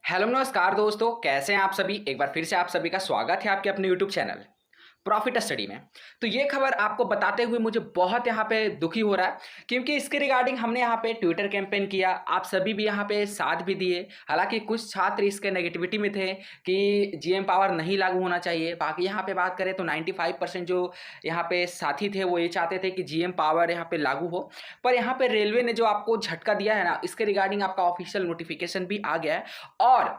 Hello नमस्कार दोस्तों, कैसे हैं आप सभी। एक बार फिर से आप सभी का स्वागत है आपके अपने यूट्यूब चैनल प्रॉफिट स्टडी में। तो ये खबर आपको बताते हुए मुझे बहुत यहाँ पे दुखी हो रहा है, क्योंकि इसके रिगार्डिंग हमने यहाँ पे ट्विटर कैंपेन किया, आप सभी भी यहाँ पे साथ भी दिए। हालांकि कुछ छात्र इसके नेगेटिविटी में थे कि जीएम पावर नहीं लागू होना चाहिए। बाकी यहाँ पे बात करें तो 95% जो यहाँ पे साथी थे वो ये चाहते थे कि जीएम पावर यहाँ पे लागू हो। पर यहाँ पे रेलवे ने जो आपको झटका दिया है ना, इसके रिगार्डिंग आपका ऑफिशियल नोटिफिकेशन भी आ गया है। और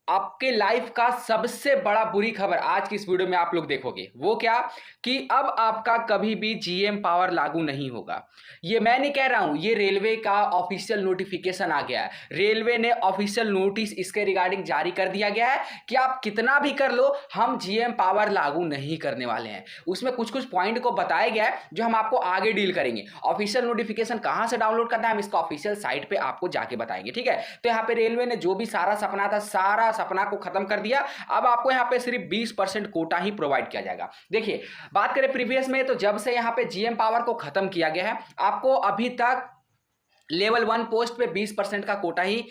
आपके लाइफ का सबसे बड़ा बुरी खबर आज की इस वीडियो में आप लोग देखोगे, वो क्या कि अब आपका कभी भी जीएम पावर लागू नहीं होगा। ये मैं नहीं कह रहा हूं, ये रेलवे का ऑफिशियल नोटिफिकेशन आ गया है। रेलवे ने ऑफिशियल नोटिस इसके रिगार्डिंग जारी कर दिया गया है कि आप कितना भी कर लो, हम जीएम पावर लागू नहीं करने वाले हैं। उसमें कुछ कुछ पॉइंट को बताया गया है जो हम आपको आगे डील करेंगे। ऑफिशियल नोटिफिकेशन कहां से डाउनलोड करना है, हम इसका ऑफिशियल साइट पे आपको जाके बताएंगे, ठीक है। तो यहाँ पे रेलवे ने जो भी सारा सपना था, सारा सपना को खत्म कर दिया। अब आपको यहाँ पे सिर्फ 20% कोटा ही प्रोवाइड किया जाएगा। देखिए, बात करें प्रीवियस में, तो जब से यहाँ पे जीएम पावर को खत्म किया गया है, आपको अभी तक लेवल 1 पोस्ट पे 20% का कोटा ही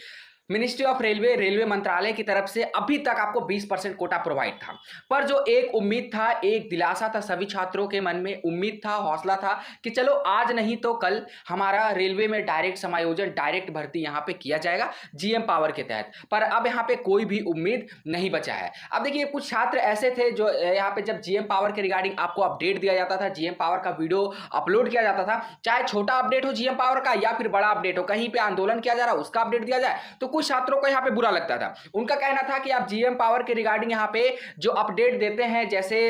मिनिस्ट्री ऑफ रेलवे मंत्रालय की तरफ से अभी तक आपको 20% कोटा प्रोवाइड था। पर जो एक उम्मीद था, एक दिलासा था, सभी छात्रों के मन में उम्मीद था, हौसला था कि चलो आज नहीं तो कल हमारा रेलवे में डायरेक्ट समायोजन, डायरेक्ट भर्ती यहाँ पे किया जाएगा जीएम पावर के तहत। पर अब यहाँ पे कोई भी उम्मीद नहीं बचा है। अब देखिए, कुछ छात्र ऐसे थे जो यहाँ पे जब जीएम पावर के रिगार्डिंग आपको अपडेट दिया जाता था, जीएम पावर का वीडियो अपलोड किया जाता था, चाहे छोटा अपडेट हो जीएम पावर का या फिर बड़ा अपडेट हो, कहीं पे आंदोलन किया जा रहा है उसका अपडेट दिया जाए, तो कुछ छात्रों को यहां पे बुरा लगता था। उनका कहना था कि आप जीएम पावर के रिगार्डिंग यहां पे जो अपडेट देते हैं, जैसे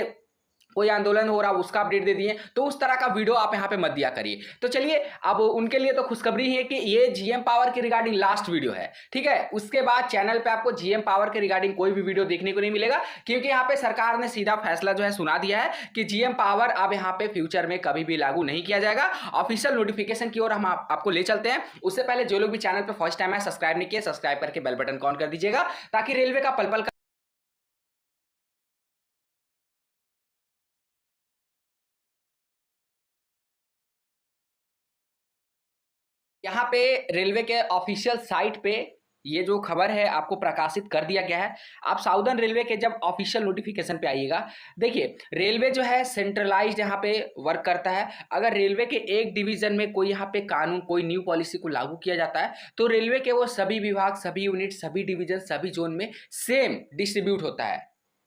कोई आंदोलन हो रहा उसका अपडेट दे दिए, तो उस तरह का वीडियो आप यहां पे मत दिया करिए। तो चलिए, अब उनके लिए तो खुशखबरी है कि ये जीएम पावर के रिगार्डिंग लास्ट वीडियो है, ठीक है। उसके बाद चैनल पे आपको जीएम पावर के रिगार्डिंग कोई भी वीडियो देखने को नहीं मिलेगा, क्योंकि यहां पे सरकार ने सीधा फैसला जो है सुना दिया है कि जीएम पावर अब यहां पे फ्यूचर में कभी भी लागू नहीं किया जाएगा। ऑफिशियल नोटिफिकेशन की ओर हम आपको ले चलते हैं। उससे पहले जो लोग भी चैनल पर फर्स्ट टाइम है, सब्सक्राइब नहीं किए, सब्सक्राइब करके बेल बटन ऑन कर दीजिएगा, ताकि रेलवे का पल पल यहाँ पे रेलवे के ऑफिशियल साइट पे ये जो खबर है आपको प्रकाशित कर दिया गया है। आप साउदर्न रेलवे के जब ऑफिशियल नोटिफिकेशन पे आइएगा, देखिए रेलवे जो है सेंट्रलाइज्ड यहाँ पे वर्क करता है। अगर रेलवे के एक डिवीजन में कोई यहाँ पे कानून, कोई न्यू पॉलिसी को लागू किया जाता है, तो रेलवे के वो सभी विभाग, सभी यूनिट, सभी डिवीजन, सभी जोन में सेम डिस्ट्रीब्यूट होता है,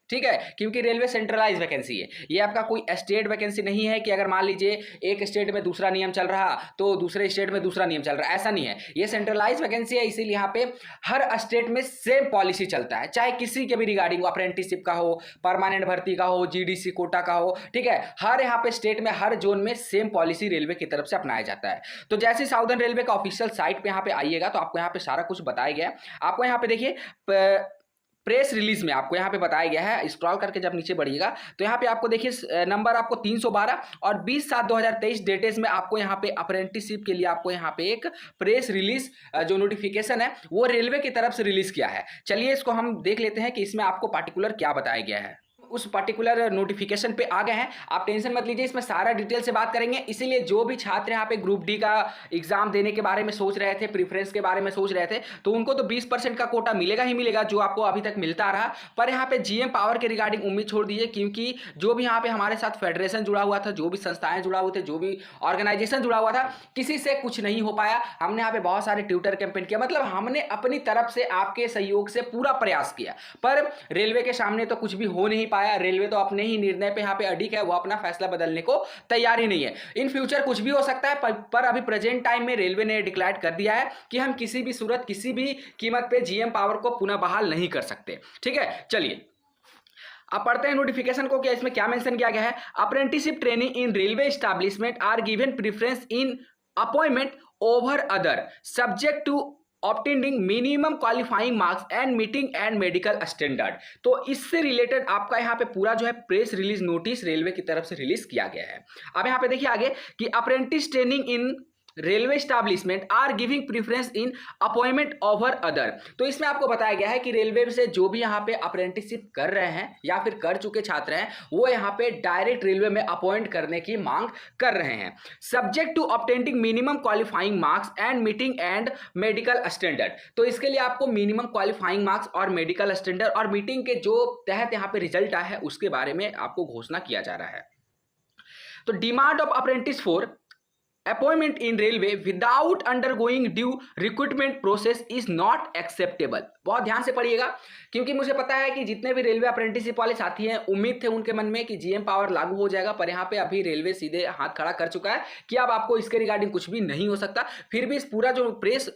ठीक है। क्योंकि रेलवे सेंट्रलाइज वैकेंसी है, ये आपका कोई स्टेट वैकेंसी नहीं है कि अगर मान लीजिए एक स्टेट में दूसरा नियम चल रहा तो दूसरे स्टेट में दूसरा नियम चल रहा, ऐसा नहीं है। ये सेंट्रलाइज वैकेंसी है, इसीलिए यहाँ पे हर स्टेट में सेम पॉलिसी चलता है, चाहे किसी के भी रिगार्डिंग अप्रेंटिसशिप का हो, परमानेंट भर्ती का हो, जीडीसी कोटा का हो, ठीक है। हर यहाँ पे स्टेट में, हर जोन में सेम पॉलिसी रेलवे की तरफ से अपनाया जाता है। तो जैसे साउदर्न रेलवे का ऑफिशियल साइट पे यहाँ पे आइएगा, तो आपको यहाँ पे सारा कुछ बताया गया है। आपको यहाँ पे देखिए प्रेस रिलीज में आपको यहाँ पे बताया गया है, स्क्रॉल करके जब नीचे बढ़िएगा तो यहाँ पे आपको देखिए नंबर आपको 312 और 20/7/2023 डेटेज में आपको यहाँ पे अप्रेंटिसशिप के लिए आपको यहाँ पे एक प्रेस रिलीज जो नोटिफिकेशन है वो रेलवे की तरफ से रिलीज किया है। चलिए इसको हम देख लेते हैं कि इसमें आपको पार्टिकुलर क्या बताया गया है। उस पर्टिकुलर नोटिफिकेशन पे आ गए हैं, आप टेंशन मत लीजिए, इसमें सारा डिटेल से बात करेंगे। इसीलिए जो भी छात्र यहाँ पे ग्रुप डी का एग्जाम देने के बारे में सोच रहे थे, प्रीफ्रेंस के बारे में सोच रहे थे, तो उनको तो 20% का कोटा मिलेगा ही मिलेगा, जो आपको अभी तक मिलता रहा। पर यहाँ पे जीएम पावर के रिगार्डिंग उम्मीद छोड़ दीजिए, क्योंकि जो भी यहाँ पे हमारे साथ फेडरेशन जुड़ा हुआ था, जो भी संस्थाएं जुड़ा हुए थे, जो भी ऑर्गेनाइजेशन जुड़ा हुआ था, किसी से कुछ नहीं हो पाया। हमने यहाँ पे बहुत सारे ट्विटर कैंपेन किया, मतलब हमने अपनी तरफ से आपके सहयोग से पूरा प्रयास किया, पर रेलवे के सामने तो कुछ भी हो नहीं पाया। रेलवे तो अपने ही निर्णय पे यहाँ पे अडिग है, वो अपना फैसला बदलने को तैयार ही नहीं है। इन फ्यूचर कुछ भी हो सकता है, पर अभी प्रेजेंट टाइम में रेलवे ने डिक्लेयर कर दिया है कि हम किसी भी सूरत, किसी भी कीमत पे जीएम पावर को पुनः बहाल नहीं कर सकते, ठीक है। चलिए अब पढ़ते हैं नोटिफिकेशन को, क्या इसमें क्या मेंशन किया गया है। Apprenticeship training in railway establishment are given preference in appointment over other subject to obtaining minimum qualifying marks and meeting and medical standard. तो इससे रिलेटेड आपका यहाँ पे पूरा जो है प्रेस रिलीज नोटिस रेलवे की तरफ से रिलीज किया गया है। अब यहाँ पे देखिए आगे कि apprentice training in railway establishment are giving preference in appointment over other. तो इसमें आपको बताया गया है कि रेलवे से जो भी यहाँ पे अप्रेंटिसशिप कर रहे हैं या फिर कर चुके छात्र हैं वो यहाँ पे डायरेक्ट रेलवे में अपॉइंट करने की मांग कर रहे हैं, subject to obtaining minimum qualifying marks and meeting and medical standard. तो इसके लिए आपको मिनिमम क्वालिफाइंग मार्क्स और मेडिकल स्टैंडर्ड और मीटिंग के जो तहत यहाँ पे रिजल्ट आया है उसके बारे में आपको घोषणा किया जा रहा है। तो demand of apprentice for appointment in railway without undergoing due recruitment process is not acceptable. बहुत ध्यान से पढ़िएगा क्योंकि मुझे पता है कि जितने भी रेलवे अप्रेंटिसशिप वाले साथी हैं उम्मीद थे उनके मन में कि जीएम पावर लागू हो जाएगा, पर यहाँ पे अभी रेलवे सीधे हाथ खड़ा कर चुका है कि अब आपको इसके रिगार्डिंग कुछ भी नहीं हो सकता। फिर भी इस पूरा जो प्रेस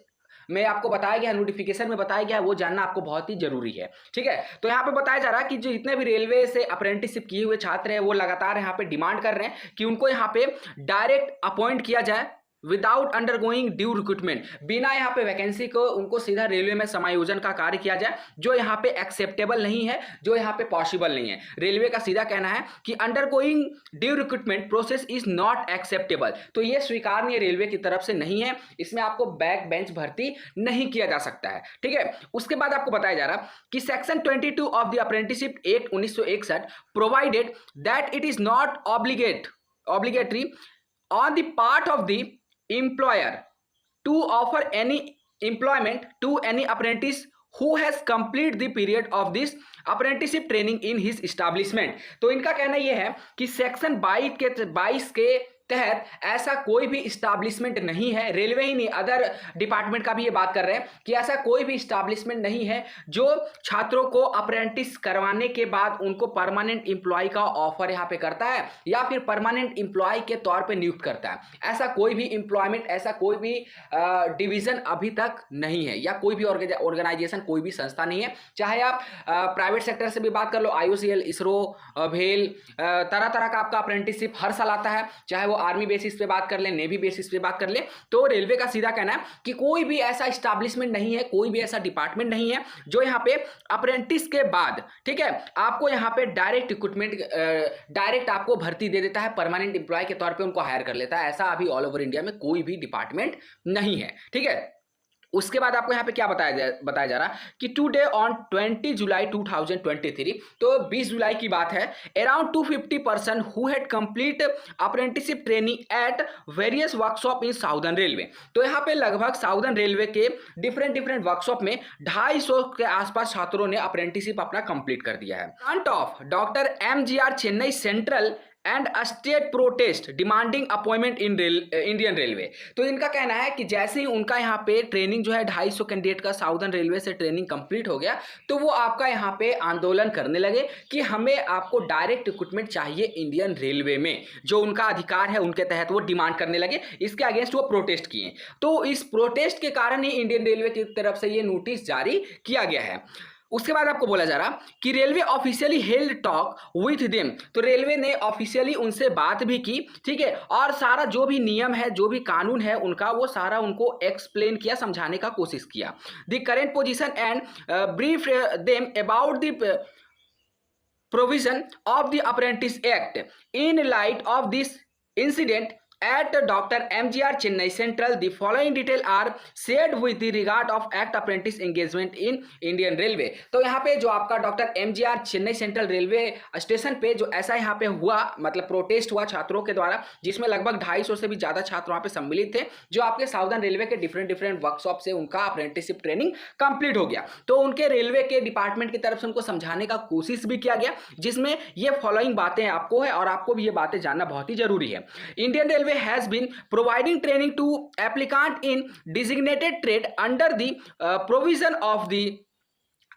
में आपको बताया गया है, नोटिफिकेशन में बताया गया है, वो जानना आपको बहुत ही जरूरी है। ठीक है, तो यहाँ पे बताया जा रहा है कि जो जितने भी रेलवे से अप्रेंटिसशिप किए हुए छात्र हैं वो लगातार यहाँ पे डिमांड कर रहे हैं कि उनको यहाँ पे डायरेक्ट अपॉइंट किया जाए विदाउट अंडरगोइंग ड्यू रिक्रूटमेंट, बिना यहाँ पे वैकेंसी को उनको सीधा रेलवे में समायोजन का कार्य किया जाए, जो यहाँ पे एक्सेप्टेबल नहीं है, जो यहाँ पे पॉसिबल नहीं है। रेलवे का सीधा कहना है कि undergoing due recruitment process is not acceptable. तो ये स्वीकारनीय रेलवे की तरफ से नहीं है, इसमें आपको बैक बेंच भर्ती नहीं किया जा सकता है। ठीक है, उसके बाद आपको बताया जा रहा कि section 22 of the apprenticeship act 1961 provided that it is not obligatory on the part of the employer to offer any employment to any apprentice who has completed the period of this apprenticeship training in his establishment। तो इनका कहना यह है कि section 22 के तहत ऐसा कोई भी इस्टेब्लिशमेंट नहीं है, रेलवे ही नहीं अदर डिपार्टमेंट का भी ये बात कर रहे हैं कि ऐसा कोई भी इस्टेब्लिशमेंट नहीं है जो छात्रों को अप्रेंटिस करवाने के बाद उनको परमानेंट एम्प्लॉय का ऑफर यहाँ पे करता है या फिर परमानेंट एम्प्लॉय के तौर पे नियुक्त करता है। ऐसा कोई भी एम्प्लॉयमेंट, ऐसा कोई भी डिवीजन अभी तक नहीं है या कोई भी ऑर्गेनाइजेशन, कोई भी संस्था नहीं है। चाहे आप प्राइवेट सेक्टर से भी बात कर लो, IOCL, इसरो, भेल, तरह तरह का आपका अप्रेंटिसशिप हर साल आता है, चाहे वो आर्मी बेसिस पे बात कर ले, नेवी बेसिस पे बात कर ले। तो रेलवे का सीधा कहना है कि कोई भी ऐसा एस्टैब्लिशमेंट नहीं है, कोई भी ऐसा डिपार्टमेंट नहीं है जो यहाँ पे अप्रेंटिस के बाद, ठीक है, आपको यहाँ पे डायरेक्ट रिक्रूटमेंट, डायरेक्ट आपको भर्ती दे देता है, परमानेंट एम्प्लॉय के तौर पे उनको हायर कर लेता है। ऐसा अभी ऑल ओवर इंडिया में कोई भी डिपार्टमेंट नहीं है। ठीक है, उसके बाद आपको यहाँ पे क्या बताया जा रहा कि टुडे ऑन 20 जुलाई 2023, तो 20 जुलाई की बात है, around 250 person who had complete apprenticeship training at various workshop in southern railway. तो यहाँ पे लगभग साउदर्न रेलवे के डिफरेंट वर्कशॉप में 250 के आसपास छात्रों ने अप्रेंटिसशिप अपना कंप्लीट कर दिया है। Front of doctor MGR Chennai central and state protest demanding appointment in Indian railway. तो इनका कहना है कि जैसे ही उनका यहाँ पे ट्रेनिंग जो है 250 कैंडिडेट का साउदर्न रेलवे से ट्रेनिंग कंप्लीट हो गया, तो वो आपका यहाँ पे आंदोलन करने लगे कि हमें आपको डायरेक्ट रिक्रूटमेंट चाहिए इंडियन रेलवे में, जो उनका अधिकार है उनके तहत वो डिमांड करने लगे। इसके अगेंस्ट वो प्रोटेस्ट किए। तो इस प्रोटेस्ट के कारण ही इंडियन रेलवे की तरफ से ये नोटिस जारी किया गया है। उसके बाद आपको बोला जा रहा कि railway officially held talk with them. तो रेलवे ने ऑफिशियली उनसे बात भी की, ठीक है, और सारा जो भी नियम है, जो भी कानून है उनका, वो सारा उनको एक्सप्लेन किया, समझाने का कोशिश किया। The current position and brief them about the provision of the apprentice act in light of this incident at Dr. MGR Chennai Central. The following detail are shared with the regard of Act Apprentice Engagement in Indian Railway। तो यहाँ पे जो आपका doctor MGR Chennai central railway station पे जो ऐसा यहाँ पे हुआ, मतलब प्रोटेस्ट हुआ छात्रों के द्वारा, जिसमें लगभग 250 से भी ज्यादा छात्र वहाँ पे सम्मिलित थे, जो आपके साउदर्न रेलवे के डिफरेंट वर्कशॉप से उनका अप्रेंटिसशिप ट्रेनिंग कंप्लीट हो गया। तो उनके रेलवे के डिपार्टमेंट की तरफ से उनको समझाने का कोशिश भी किया गया, जिसमें ये फॉलोइंग बातें आपको है और आपको भी ये बातें जानना बहुत ही जरूरी है। Indian railway has been providing training to applicant in designated trade under the provision of the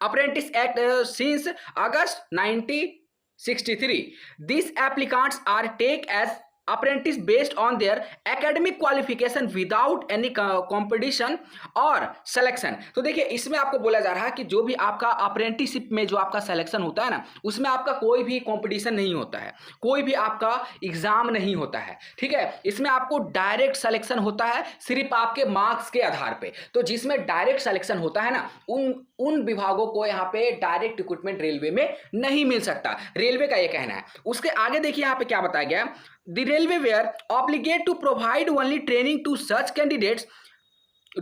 Apprentice Act since August 1963. These applicants are take as apprentice based on their academic qualification without any competition और selection। तो देखिए इसमें आपको बोला जा रहा है कि जो भी आपका अप्रेंटिसशिप में जो आपका सिलेक्शन होता है ना, उसमें आपका कोई भी कंपटीशन नहीं होता है, कोई भी आपका एग्जाम नहीं होता है, ठीक है। इसमें आपको डायरेक्ट सिलेक्शन होता है सिर्फ आपके मार्क्स के आधार पे। तो जिसमें डायरेक्ट सिलेक्शन होता है ना, उन विभागों को यहाँ पे डायरेक्ट रिक्रूटमेंट रेलवे में नहीं मिल सकता, रेलवे का ये कहना है। उसके आगे देखिए यहाँ पे क्या बताया गया, the railway were obligated to provide only training to such candidates.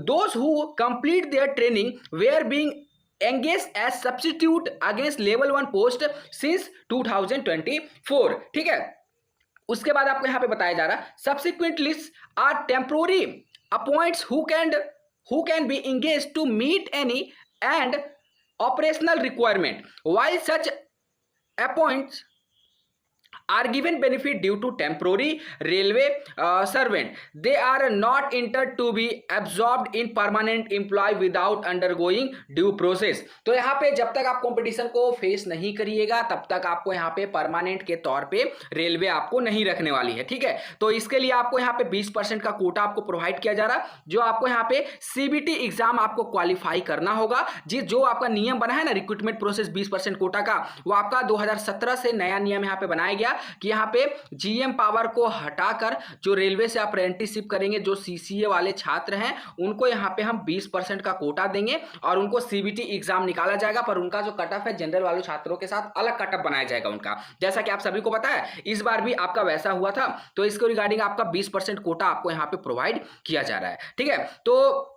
Those who complete their training were being engaged as substitute against level 1 post since 2024. ठीक है, उसके बाद आपको यहां पे बताया जा रहा है subsequent lists are temporary appoints who can be engaged to meet any and operational requirement, while such appoints are given benefit due to temporary railway servant. They are not intended to be absorbed in permanent employee without undergoing due process. तो यहाँ पे जब तक आप competition को face नहीं करिएगा तब तक आपको यहाँ पे परमानेंट के तौर पे रेलवे आपको नहीं रखने वाली है। ठीक है, तो इसके लिए आपको यहाँ पे 20% का कोटा आपको प्रोवाइड किया जा रहा, जो आपको यहाँ पे सीबीटी एग्जाम आपको क्वालिफाई करना होगा। जो आपका नियम बना है ना रिक्रूटमेंट प्रोसेस 20% कोटा का, वो आपका 2017 से नया नियम यहाँ पे बनाया गया कि यहाँ पे जीएम पावर को हटाकर जो रेलवे से अप्रेंटिसशिप करेंगे, जो सीसीए वाले छात्र हैं, उनको यहाँ पे हम 20% का कोटा देंगे और उनको सीबीटी एग्जाम निकाला जाएगा, पर उनका जो कट ऑफ है जनरल वाले छात्रों के साथ अलग कट ऑफ बनाया जाएगा उनका। जैसा कि आप सभी को पता है इस बार भी आपका वैसा हुआ था, तो इसको रिगार्डिंग आपका 20% कोटा आपको यहाँ पे प्रोवाइड किया जा रहा है। ठीक है, तो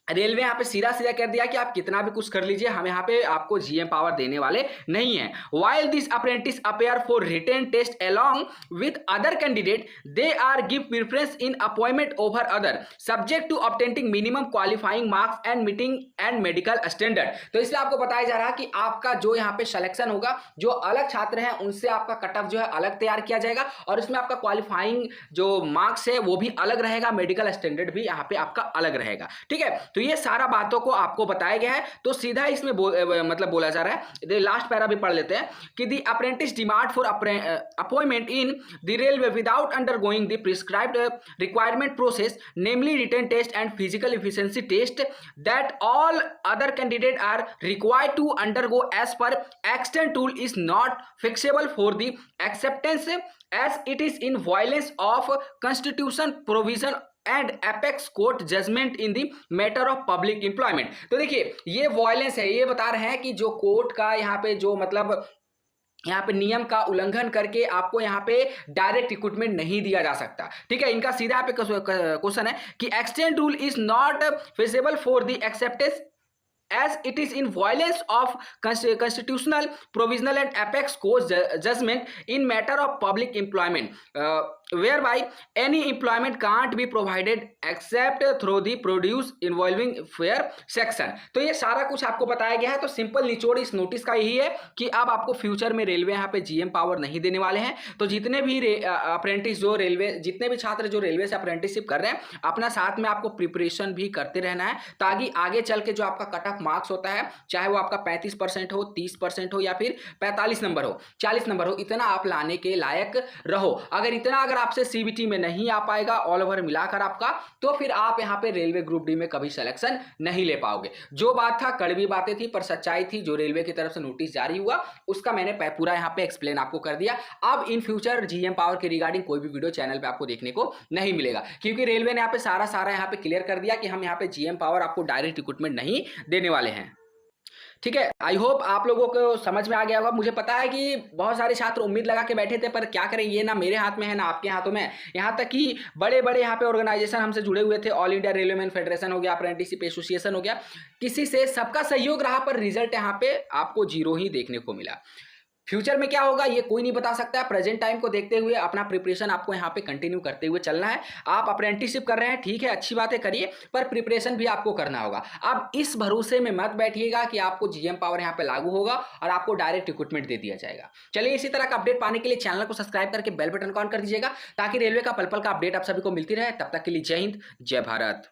रेलवे यहाँ पे सीधा सीधा कर दिया कि आप कितना भी कुछ कर लीजिए, हम यहाँ पे आपको जीएम पावर देने वाले नहीं है। While these apprentice appear for written test along with other candidate, they are give preference in appointment over other, subject to obtaining minimum qualifying marks and meeting and medical standard। तो इसलिए आपको बताया जा रहा है कि आपका जो यहाँ पे सिलेक्शन होगा, जो अलग छात्र हैं उनसे आपका कट ऑफ जो है अलग तैयार किया जाएगा और उसमें आपका क्वालिफाइंग जो मार्क्स है वो भी अलग रहेगा, मेडिकल स्टैंडर्ड भी यहाँ पे आपका अलग रहेगा। ठीक है, तो ये सारा बातों को आपको बताया गया है। तो सीधा इसमें मतलब बोला जा रहा है, लास्ट पैरा भी पढ़ लेते हैं कि the apprentice demand for appointment in the railway without undergoing the prescribed requirement process, namely written test and physical efficiency test, that all other candidate are required to undergo as per extent tool is not fixable for the acceptance as it is in violence of constitution provision and apex court judgment in the matter of public employment. तो देखिए ये violence है, ये बता रहे हैं कि जो कोर्ट का यहाँ पे जो मतलब यहाँ पे नियम का उल्लंघन करके आपको यहाँ पे डायरेक्ट रिक्रूटमेंट नहीं दिया जा सकता। ठीक है, इनका सीधा पे क्वेश्चन है कि extend rule is not feasible for the acceptance as it is in violence of constitutional provisional and apex court judgment in matter of public employment, whereby any employment can't be provided except through the produce involving fair section। तो ये सारा कुछ आपको बताया गया है। तो simple निचोड़ इस नोटिस का यही है कि अब आपको फ्यूचर में रेलवे यहाँ पे जीएम पावर नहीं देने वाले हैं। तो जितने भी अप्रेंटिस जो रेलवे, जितने भी छात्र जो रेलवे से अप्रेंटिसशिप कर रहे हैं, अपना साथ में आपको प्रिपरेशन भी करते रहना है, ताकि आगे चल के जो आपका कट ऑफ मार्क्स होता है, चाहे वो आपका 35% हो, 30% हो या फिर 45 नंबर हो, 40 नंबर हो, इतना आप लाने के लायक रहो। अगर आपसे सीबीटी में नहीं आ पाएगा ऑल ओवर मिलाकर आपका, तो फिर आप यहाँ पे रेलवे ग्रुप डी में कभी सिलेक्शन नहीं ले पाओगे। जो बात था कड़वी बातें थी पर सच्चाई थी, जो रेलवे की तरफ से नोटिस जारी हुआ उसका मैंने पूरा यहाँ पे एक्सप्लेन आपको कर दिया। अब इन फ्यूचर जीएम पावर के रिगार्डिंग कोई भी वीडियो चैनल पे आपको देखने को नहीं मिलेगा, क्योंकि रेलवे ने यहाँ पे सारा यहाँ पे क्लियर कर दिया कि हम यहाँ पे जीएम पावर आपको डायरेक्ट रिक्रूटमेंट नहीं देने वाले हैं। ठीक है, आई होप आप लोगों को समझ में आ गया होगा। मुझे पता है कि बहुत सारे छात्र उम्मीद लगा के बैठे थे, पर क्या करें, ये ना मेरे हाथ में है ना आपके हाथों में। यहाँ तक कि बड़े बड़े यहाँ पे ऑर्गेनाइजेशन हमसे जुड़े हुए थे, ऑल इंडिया रेलवेमैन फेडरेशन हो गया, अप्रेंटिसशिप एसोसिएशन हो गया, किसी से सबका सहयोग रहा, पर रिजल्ट यहाँ पे आपको 0 ही देखने को मिला। फ्यूचर में क्या होगा ये कोई नहीं बता सकता है। प्रेजेंट टाइम को देखते हुए अपना प्रिपरेशन आपको यहाँ पे कंटिन्यू करते हुए चलना है। आप अप्रेंटिसशिप कर रहे हैं, ठीक है, अच्छी बातें करिए, पर प्रिपरेशन भी आपको करना होगा। अब इस भरोसे में मत बैठिएगा कि आपको जीएम पावर यहाँ पे लागू होगा और आपको डायरेक्ट रिक्रूटमेंट दे दिया जाएगा। चलिए, इसी तरह का अपडेट पाने के लिए चैनल को सब्सक्राइब करके बेल बटन ऑन कर दीजिएगा, ताकि रेलवे का पल पल का अपडेट आप सभी को मिलती रहे। तब तक के लिए जय हिंद, जय भारत।